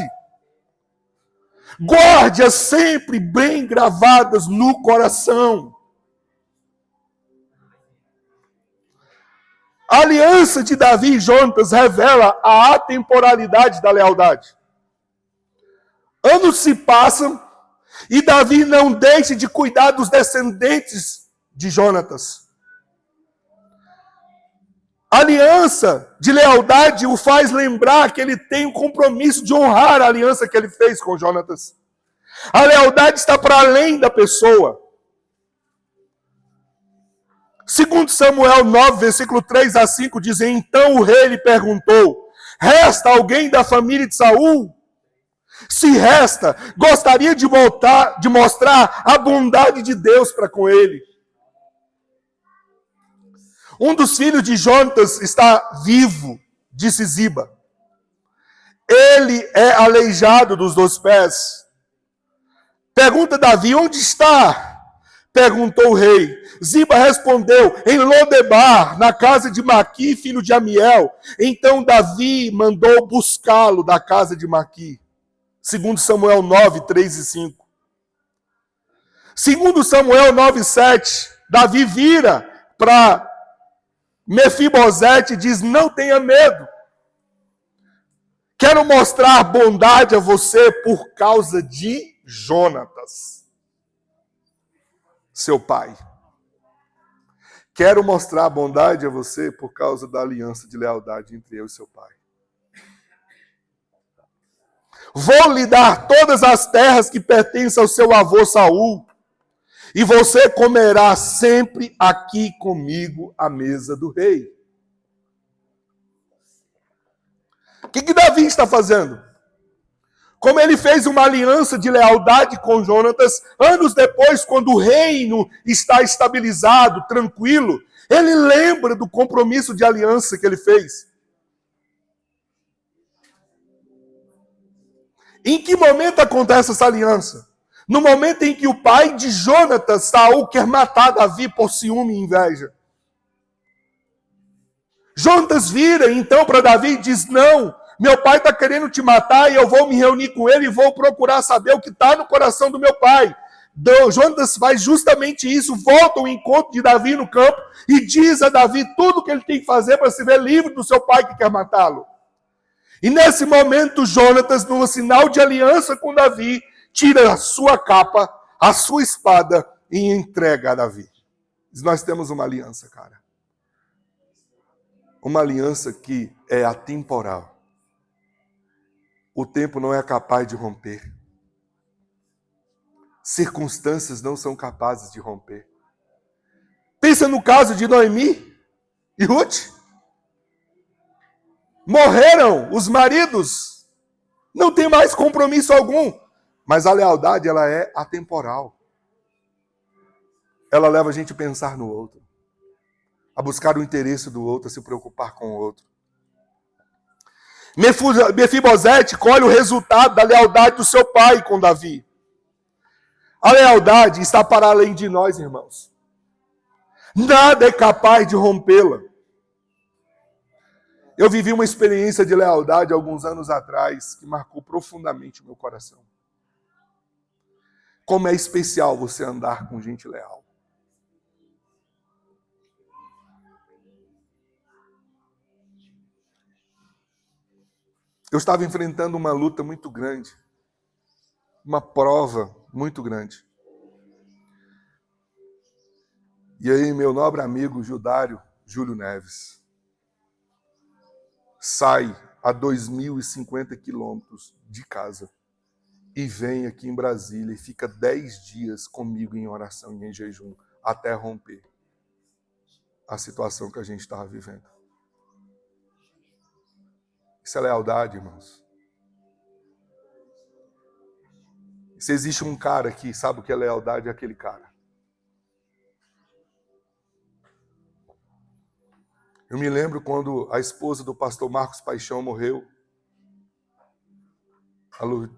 Guarde-as sempre bem gravadas no coração. A aliança de Davi e Jonatas revela a atemporalidade da lealdade. Anos se passam e Davi não deixa de cuidar dos descendentes de Jonatas. A aliança de lealdade o faz lembrar que ele tem o compromisso de honrar a aliança que ele fez com Jonatas. A lealdade está para além da pessoa. Segundo Samuel 9, versículo 3-5, dizem: então o rei lhe perguntou: resta alguém da família de Saul? Se resta, gostaria de mostrar a bondade de Deus para com ele. Um dos filhos de Jonatas está vivo, disse Ziba. Ele é aleijado dos 2 pés. Pergunta Davi, onde está? Perguntou o rei. Ziba respondeu, em Lodebar, na casa de Maqui, filho de Amiel. Então Davi mandou buscá-lo da casa de Maqui. Segundo Samuel 9, 3 e 5. Segundo Samuel 9, 7, Davi vira para Mefibosete e diz, não tenha medo. Quero mostrar bondade a você por causa de Jonatas, seu pai. Quero mostrar bondade a você por causa da aliança de lealdade entre eu e seu pai. Vou lhe dar todas as terras que pertencem ao seu avô Saul, e você comerá sempre aqui comigo à mesa do rei. O que Davi está fazendo? Como ele fez uma aliança de lealdade com Jonatas, anos depois, quando o reino está estabilizado, tranquilo, ele lembra do compromisso de aliança que ele fez. Em que momento acontece essa aliança? No momento em que o pai de Jonatas, Saul, quer matar Davi por ciúme e inveja. Jonatas vira então para Davi e diz, não, meu pai está querendo te matar e eu vou me reunir com ele e vou procurar saber o que está no coração do meu pai. Jonatas faz justamente isso, volta ao encontro de Davi no campo e diz a Davi tudo o que ele tem que fazer para se ver livre do seu pai que quer matá-lo. E nesse momento, Jonatas, num sinal de aliança com Davi, tira a sua capa, a sua espada e entrega a Davi. Nós temos uma aliança, cara. Uma aliança que é atemporal. O tempo não é capaz de romper. Circunstâncias não são capazes de romper. Pensa no caso de Noemi e Ruth. Morreram os maridos. Não tem mais compromisso algum. Mas a lealdade, ela é atemporal. Ela leva a gente a pensar no outro. A buscar o interesse do outro, a se preocupar com o outro. Mefibosete colhe o resultado da lealdade do seu pai com Davi. A lealdade está para além de nós, irmãos. Nada é capaz de rompê-la. Eu vivi uma experiência de lealdade alguns anos atrás que marcou profundamente o meu coração. Como é especial você andar com gente leal. Eu estava enfrentando uma luta muito grande, uma prova muito grande. E aí, meu nobre amigo Judário Júlio Neves sai a 2.050 quilômetros de casa e vem aqui em Brasília e fica 10 dias comigo em oração e em jejum, até romper a situação que a gente estava vivendo. Isso é lealdade, irmãos. Se existe um cara que sabe o que é lealdade, é aquele cara. Eu me lembro quando a esposa do pastor Marcos Paixão morreu. A Lu...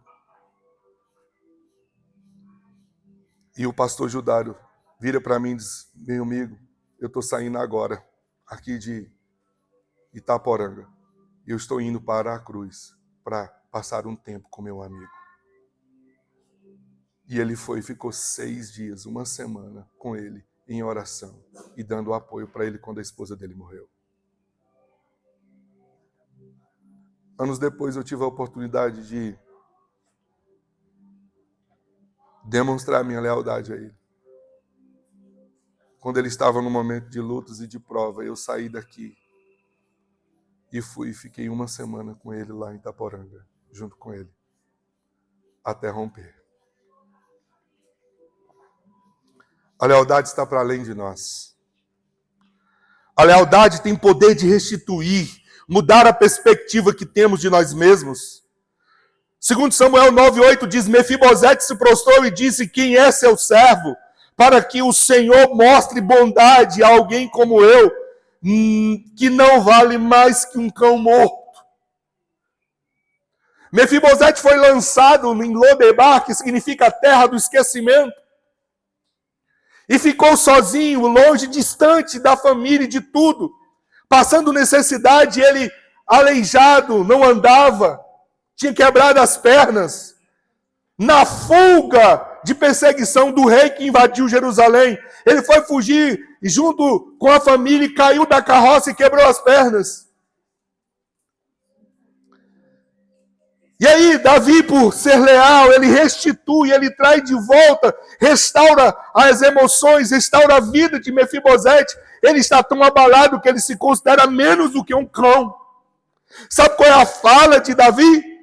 E o pastor Judário vira para mim e diz, meu amigo, eu estou saindo agora, aqui de Itaporanga. Eu estou indo para a cruz, para passar um tempo com meu amigo. E ele foi e ficou 6 dias, uma semana, com ele, em oração, e dando apoio para ele quando a esposa dele morreu. Anos depois eu tive a oportunidade de demonstrar minha lealdade a ele. Quando ele estava no momento de lutas e de prova, eu saí daqui e fui e fiquei uma semana com ele lá em Itaporanga, junto com ele, até romper. A lealdade está para além de nós. A lealdade tem poder de restituir, mudar a perspectiva que temos de nós mesmos. Segundo Samuel 9:8 diz, Mefibosete se prostrou e disse, quem é seu servo? Para que o Senhor mostre bondade a alguém como eu, que não vale mais que um cão morto. Mefibosete foi lançado em Lodebar, que significa a terra do esquecimento. E ficou sozinho, longe, distante da família e de tudo. Passando necessidade, ele aleijado, não andava, tinha quebrado as pernas. Na fuga de perseguição do rei que invadiu Jerusalém, ele foi fugir e junto com a família caiu da carroça e quebrou as pernas. E aí, Davi, por ser leal, ele restitui, ele traz de volta, restaura as emoções, restaura a vida de Mefibosete. Ele está tão abalado que ele se considera menos do que um cão. Sabe qual é a fala de Davi?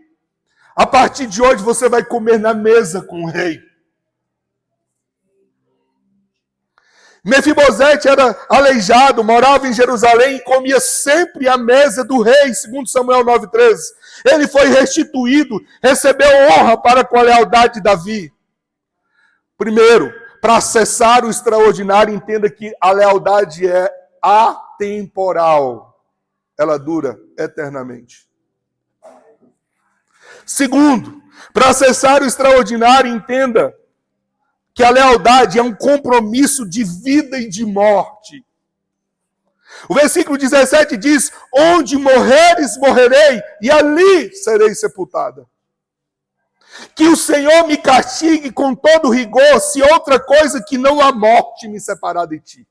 A partir de hoje você vai comer na mesa com o rei. Mefibosete era aleijado, morava em Jerusalém e comia sempre à mesa do rei, segundo Samuel 9:13. Ele foi restituído, recebeu honra para com a lealdade de Davi. Primeiro, para acessar o extraordinário, entenda que a lealdade é atemporal. Ela dura eternamente. Segundo, para acessar o extraordinário, entenda que a lealdade é um compromisso de vida e de morte. O versículo 17 diz, onde morreres, morrerei, e ali serei sepultada. Que o Senhor me castigue com todo rigor, se outra coisa que não a morte me separar de ti.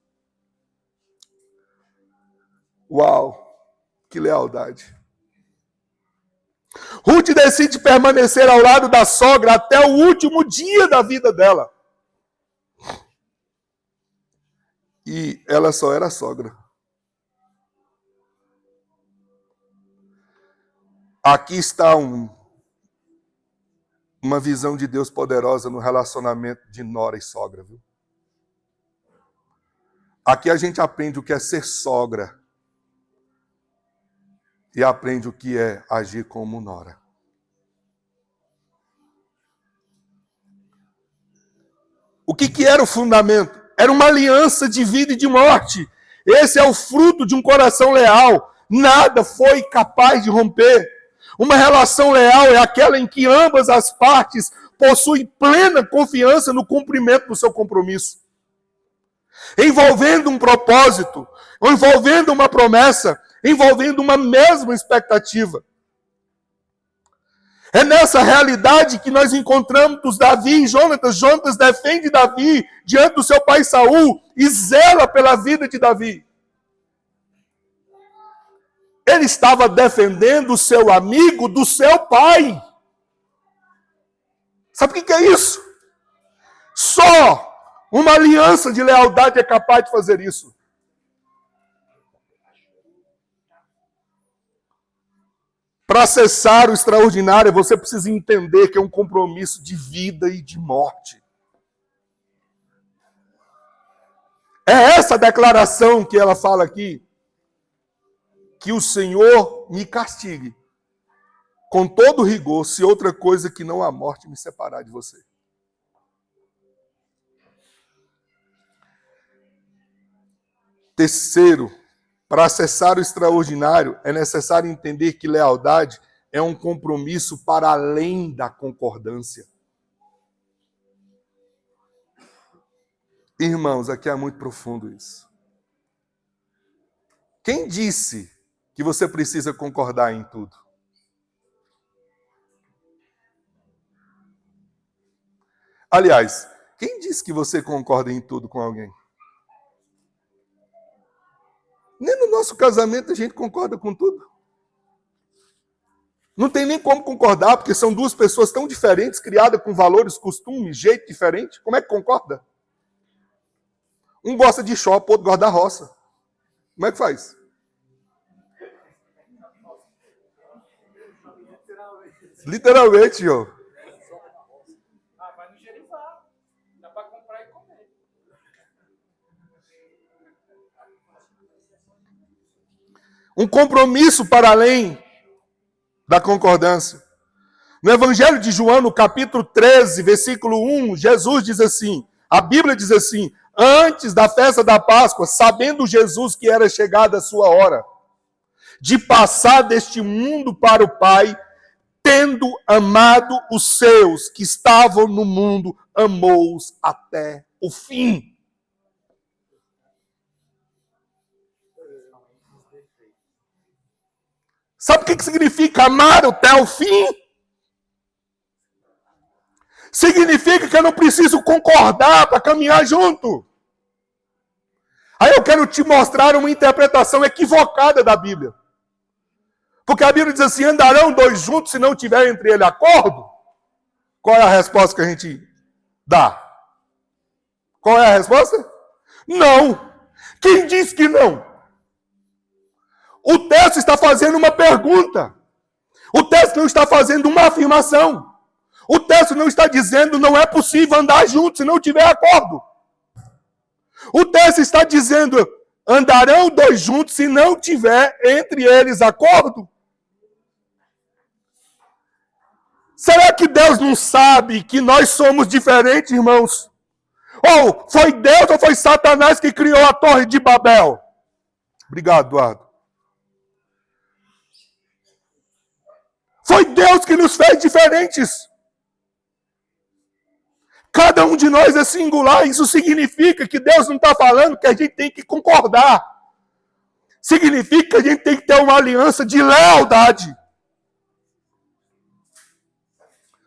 Uau, que lealdade. Ruth decide permanecer ao lado da sogra até o último dia da vida dela. E ela só era sogra. Aqui está uma visão de Deus poderosa no relacionamento de nora e sogra, viu? Aqui a gente aprende o que é ser sogra e aprende o que é agir como nora. O que era o fundamento? Era uma aliança de vida e de morte. Esse é o fruto de um coração leal. Nada foi capaz de romper. Uma relação leal é aquela em que ambas as partes possuem plena confiança no cumprimento do seu compromisso. Envolvendo um propósito, envolvendo uma promessa, envolvendo uma mesma expectativa. É nessa realidade que nós encontramos Davi e Jonatas. Jonatas defende Davi diante do seu pai Saul e zela pela vida de Davi. Ele estava defendendo o seu amigo do seu pai. Sabe o que é isso? Só uma aliança de lealdade é capaz de fazer isso. Para acessar o extraordinário, você precisa entender que é um compromisso de vida e de morte. É essa declaração que ela fala aqui. Que o Senhor me castigue com todo rigor, se outra coisa que não a morte me separar de você. Terceiro, para acessar o extraordinário, é necessário entender que lealdade é um compromisso para além da concordância. Irmãos, aqui é muito profundo isso. Quem disse que você precisa concordar em tudo? Aliás, quem disse que você concorda em tudo com alguém? Nem no nosso casamento a gente concorda com tudo. Não tem nem como concordar, porque são duas pessoas tão diferentes, criadas com valores, costumes, jeito diferente. Como é que concorda? Um gosta de shopping, outro gosta da roça. Como é que faz? Literalmente, ó. Vai no Gerivá. Dá para comprar e comer. Um compromisso para além da concordância. No Evangelho de João, no capítulo 13, versículo 1, Jesus diz assim, a Bíblia diz assim, antes da festa da Páscoa, sabendo Jesus que era chegada a sua hora de passar deste mundo para o Pai, tendo amado os seus que estavam no mundo, amou-os até o fim. Sabe o que significa amar até o fim? Significa que eu não preciso concordar para caminhar junto. Aí eu quero te mostrar uma interpretação equivocada da Bíblia. Porque a Bíblia diz assim, andarão dois juntos se não tiver entre eles acordo? Qual é a resposta que a gente dá? Qual é a resposta? Não. Quem diz que não? O texto está fazendo uma pergunta. O texto não está fazendo uma afirmação. O texto não está dizendo não é possível andar juntos se não tiver acordo. O texto está dizendo andarão dois juntos se não tiver entre eles acordo. Será que Deus não sabe que nós somos diferentes, irmãos? Ou foi Deus ou foi Satanás que criou a Torre de Babel? Obrigado, Eduardo. Foi Deus que nos fez diferentes. Cada um de nós é singular. Isso significa que Deus não está falando que a gente tem que concordar. Significa que a gente tem que ter uma aliança de lealdade.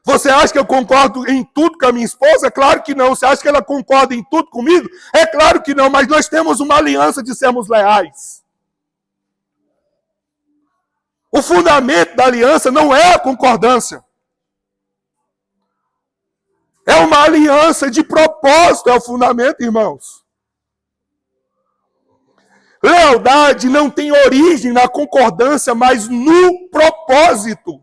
Você acha que eu concordo em tudo com a minha esposa? É claro que não. Você acha que ela concorda em tudo comigo? É claro que não. Mas nós temos uma aliança de sermos leais. O fundamento da aliança não é a concordância. É uma aliança de propósito, é o fundamento, irmãos. Lealdade não tem origem na concordância, mas no propósito.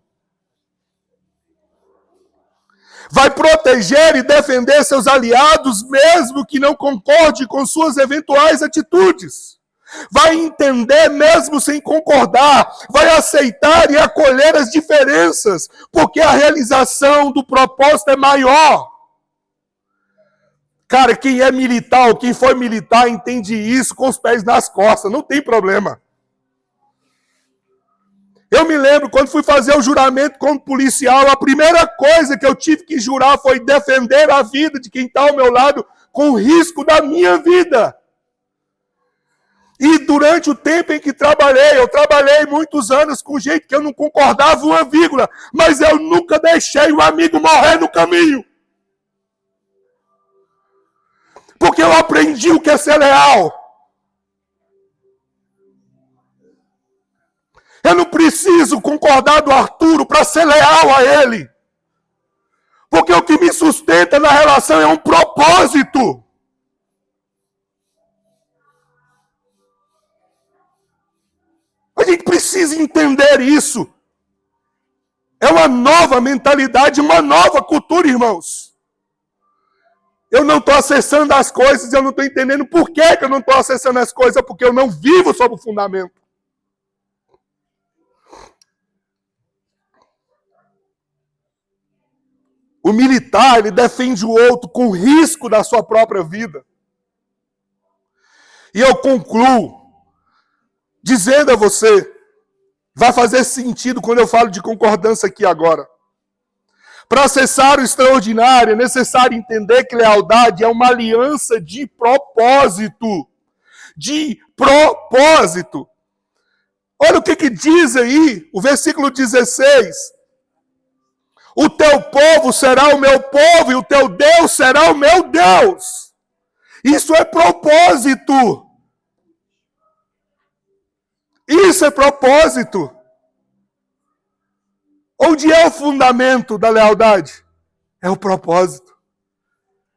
Vai proteger e defender seus aliados, mesmo que não concorde com suas eventuais atitudes. Vai entender mesmo sem concordar. Vai aceitar e acolher as diferenças, porque a realização do propósito é maior. Cara, quem é militar ou quem foi militar entende isso com os pés nas costas, não tem problema. Eu me lembro, quando fui fazer o juramento como policial, a primeira coisa que eu tive que jurar foi defender a vida de quem está ao meu lado com o risco da minha vida. E durante o tempo em que eu trabalhei muitos anos com gente que eu não concordava uma vírgula, mas eu nunca deixei o amigo morrer no caminho. Porque eu aprendi o que é ser leal. Eu não preciso concordar do Arturo para ser leal a ele. Porque o que me sustenta na relação é um propósito. A gente precisa entender isso. É uma nova mentalidade, uma nova cultura, irmãos. Eu não estou acessando as coisas, eu não estou entendendo por que eu não estou acessando as coisas, porque eu não vivo sob o fundamento. O militar, ele defende o outro com risco da sua própria vida. E eu concluo dizendo a você, vai fazer sentido quando eu falo de concordância aqui agora. Para acessar o extraordinário, é necessário entender que lealdade é uma aliança de propósito. De propósito. Olha o que diz aí, o versículo 16. O teu povo será o meu povo e o teu Deus será o meu Deus. Isso é propósito. Isso é propósito. Onde é o fundamento da lealdade? É o propósito.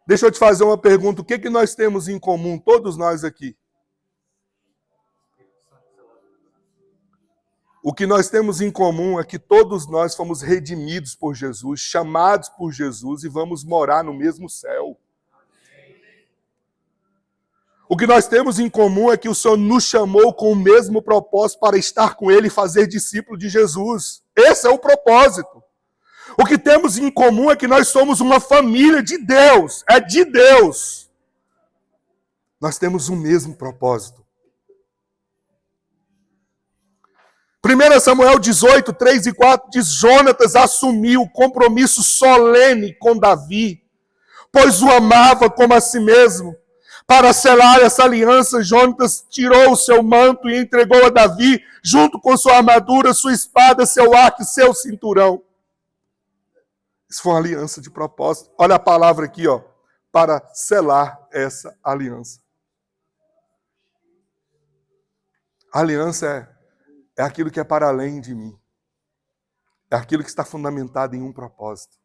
Deixa eu te fazer uma pergunta. O que nós temos em comum, todos nós aqui? O que nós temos em comum é que todos nós fomos redimidos por Jesus, chamados por Jesus e vamos morar no mesmo céu. O que nós temos em comum é que o Senhor nos chamou com o mesmo propósito para estar com Ele e fazer discípulo de Jesus. Esse é o propósito. O que temos em comum é que nós somos uma família de Deus. É de Deus. Nós temos o mesmo propósito. 1 Samuel 18, 3 e 4 diz: Jonatas assumiu o compromisso solene com Davi, pois o amava como a si mesmo. Para selar essa aliança, Jonatas tirou o seu manto e entregou a Davi, junto com sua armadura, sua espada, seu arco e seu cinturão. Isso foi uma aliança de propósito. Olha a palavra aqui, ó, para selar essa aliança. A aliança é aquilo que é para além de mim. É aquilo que está fundamentado em um propósito.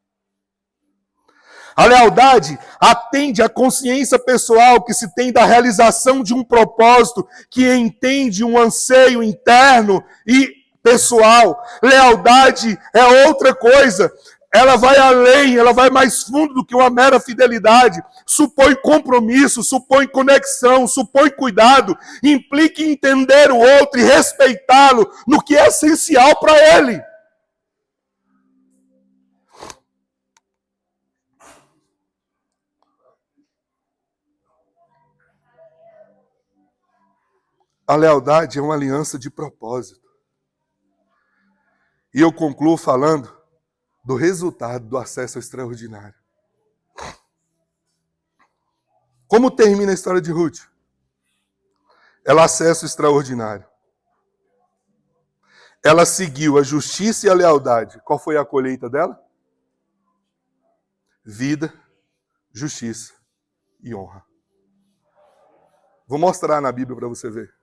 A lealdade atende à consciência pessoal que se tem da realização de um propósito, que entende um anseio interno e pessoal. Lealdade é outra coisa. Ela vai além, ela vai mais fundo do que uma mera fidelidade. Supõe compromisso, supõe conexão, supõe cuidado, implica em entender o outro e respeitá-lo no que é essencial para ele. A lealdade é uma aliança de propósito. E eu concluo falando do resultado do acesso ao extraordinário. Como termina a história de Ruth? Ela acessa o extraordinário. Ela seguiu a justiça e a lealdade. Qual foi a colheita dela? Vida, justiça e honra. Vou mostrar na Bíblia para você ver.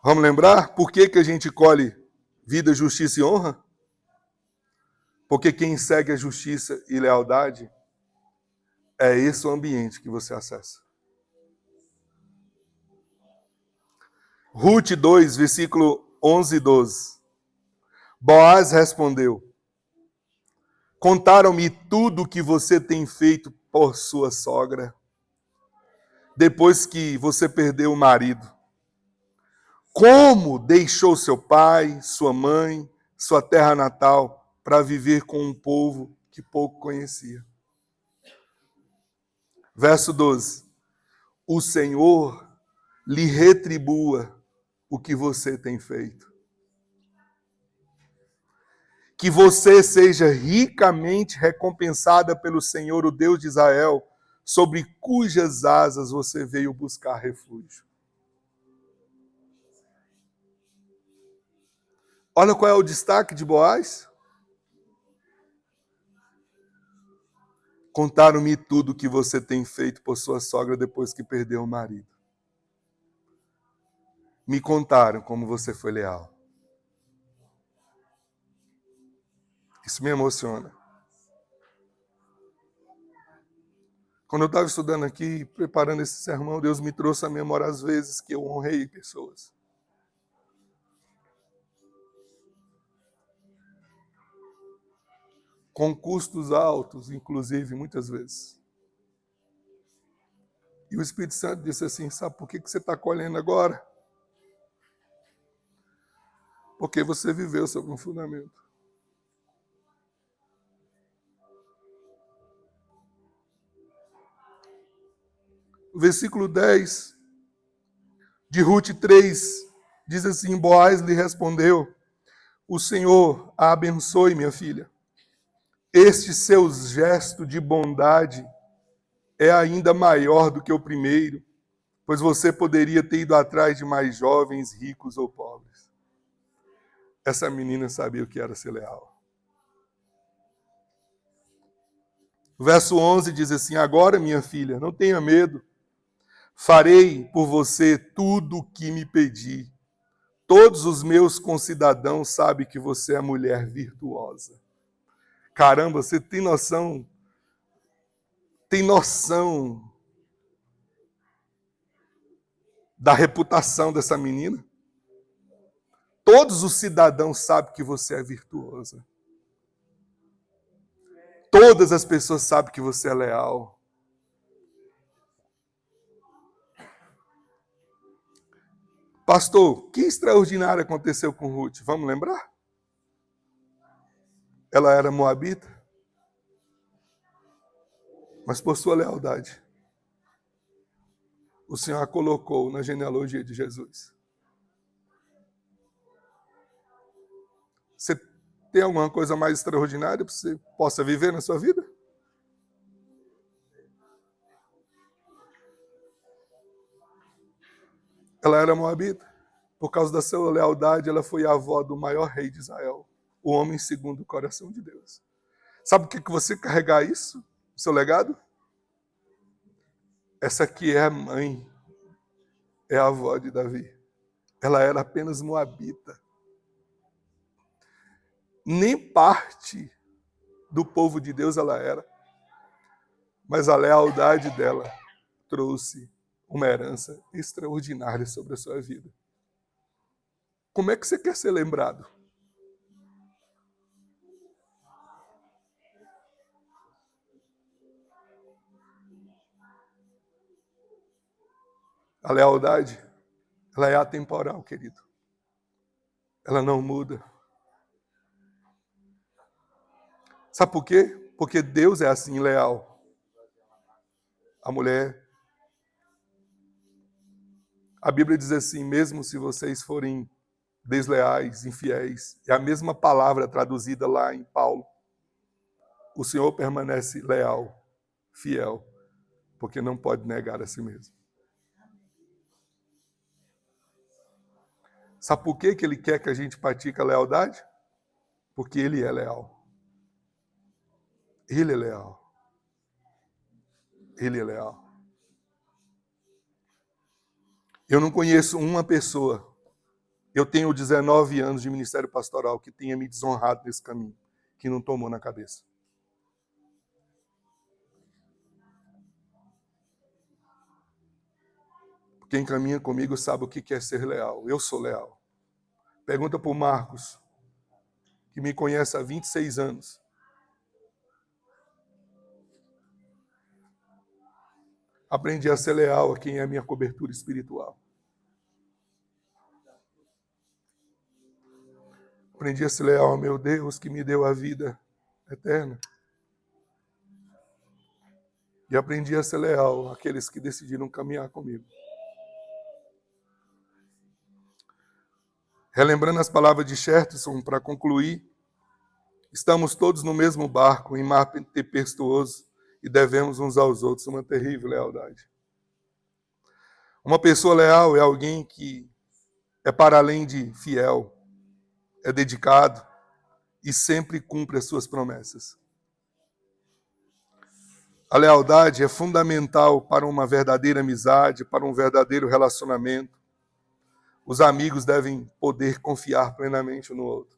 Vamos lembrar por que a gente colhe vida, justiça e honra? Porque quem segue a justiça e lealdade, é esse o ambiente que você acessa. Ruth 2, versículo 11 e 12. Boaz respondeu: Contaram-me tudo o que você tem feito por sua sogra, depois que você perdeu o marido. Como deixou seu pai, sua mãe, sua terra natal, para viver com um povo que pouco conhecia. Verso 12. O Senhor lhe retribua o que você tem feito. Que você seja ricamente recompensada pelo Senhor, o Deus de Israel, sobre cujas asas você veio buscar refúgio. Olha qual é o destaque de Boaz. Contaram-me tudo o que você tem feito por sua sogra depois que perdeu o marido. Me contaram como você foi leal. Isso me emociona. Quando eu estava estudando aqui, preparando esse sermão, Deus me trouxe à memória as vezes que eu honrei pessoas. Com custos altos, inclusive, muitas vezes. E o Espírito Santo disse assim: sabe por que você está colhendo agora? Porque você viveu sobre um fundamento. O versículo 10 de Ruth 3 diz assim: Boaz lhe respondeu: o Senhor a abençoe, minha filha. Este seu gesto de bondade é ainda maior do que o primeiro, pois você poderia ter ido atrás de mais jovens, ricos ou pobres. Essa menina sabia o que era ser leal. O verso 11 diz assim: agora, minha filha, não tenha medo. Farei por você tudo o que me pedi. Todos os meus concidadãos sabem que você é mulher virtuosa. Caramba, você tem noção? Tem noção da reputação dessa menina? Todos os cidadãos sabem que você é virtuosa. Todas as pessoas sabem que você é leal. Pastor, que extraordinário aconteceu com Ruth? Vamos lembrar? Ela era moabita, mas por sua lealdade, o Senhor a colocou na genealogia de Jesus. Você tem alguma coisa mais extraordinária que você possa viver na sua vida? Ela era moabita. Por causa da sua lealdade, ela foi a avó do maior rei de Israel, o homem segundo o coração de Deus. Sabe o que você carregar isso? O seu legado? Essa aqui é a mãe, é a avó de Davi. Ela era apenas moabita. Nem parte do povo de Deus ela era. Mas a lealdade dela trouxe uma herança extraordinária sobre a sua vida. Como é que você quer ser lembrado? A lealdade, ela é atemporal, querido. Ela não muda. Sabe por quê? Porque Deus é assim, leal. A mulher... A Bíblia diz assim, mesmo se vocês forem desleais, infiéis, é a mesma palavra traduzida lá em Paulo. O Senhor permanece leal, fiel, porque não pode negar a si mesmo. Sabe por que Ele quer que a gente pratique a lealdade? Porque Ele é leal. Ele é leal. Ele é leal. Eu não conheço uma pessoa, eu tenho 19 anos de ministério pastoral, que tenha me desonrado nesse caminho, que não tomou na cabeça. Quem caminha comigo sabe o que é ser leal. Eu sou leal. Pergunta para o Marcos, que me conhece há 26 anos. Aprendi a ser leal a quem é a minha cobertura espiritual. Aprendi a ser leal ao meu Deus, que me deu a vida eterna. E aprendi a ser leal àqueles que decidiram caminhar comigo. Relembrando as palavras de Chesterton, para concluir, estamos todos no mesmo barco, em mar tempestuoso, e devemos uns aos outros uma terrível lealdade. Uma pessoa leal é alguém que é para além de fiel, é dedicado e sempre cumpre as suas promessas. A lealdade é fundamental para uma verdadeira amizade, para um verdadeiro relacionamento. Os amigos devem poder confiar plenamente um no outro.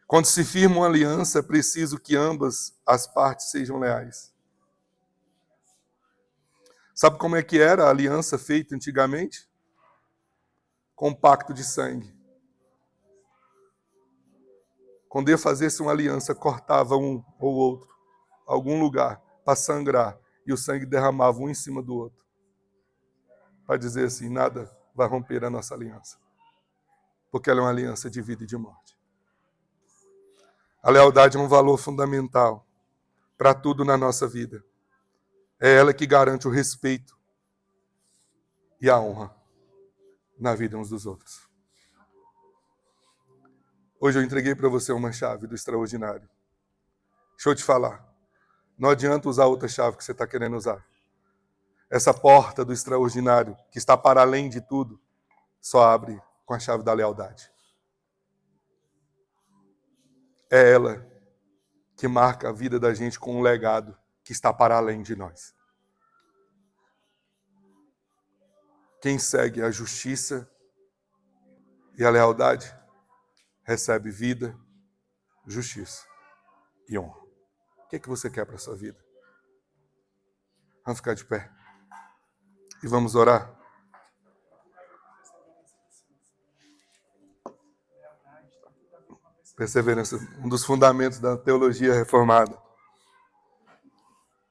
Quando se firma uma aliança, é preciso que ambas as partes sejam leais. Sabe como é que era a aliança feita antigamente? Com um pacto de sangue. Quando ia fazer-se uma aliança, cortava um ou outro, algum lugar, para sangrar, e o sangue derramava um em cima do outro. Para dizer assim, nada vai romper a nossa aliança. Porque ela é uma aliança de vida e de morte. A lealdade é um valor fundamental para tudo na nossa vida. É ela que garante o respeito e a honra na vida uns dos outros. Hoje eu entreguei para você uma chave do extraordinário. Deixa eu te falar. Não adianta usar outra chave que você está querendo usar. Essa porta do extraordinário, que está para além de tudo, só abre com a chave da lealdade. É ela que marca a vida da gente com um legado que está para além de nós. Quem segue a justiça e a lealdade recebe vida, justiça e honra. O que é que você quer para a sua vida? Vamos ficar de pé e vamos orar. Perseverança, um dos fundamentos da teologia reformada.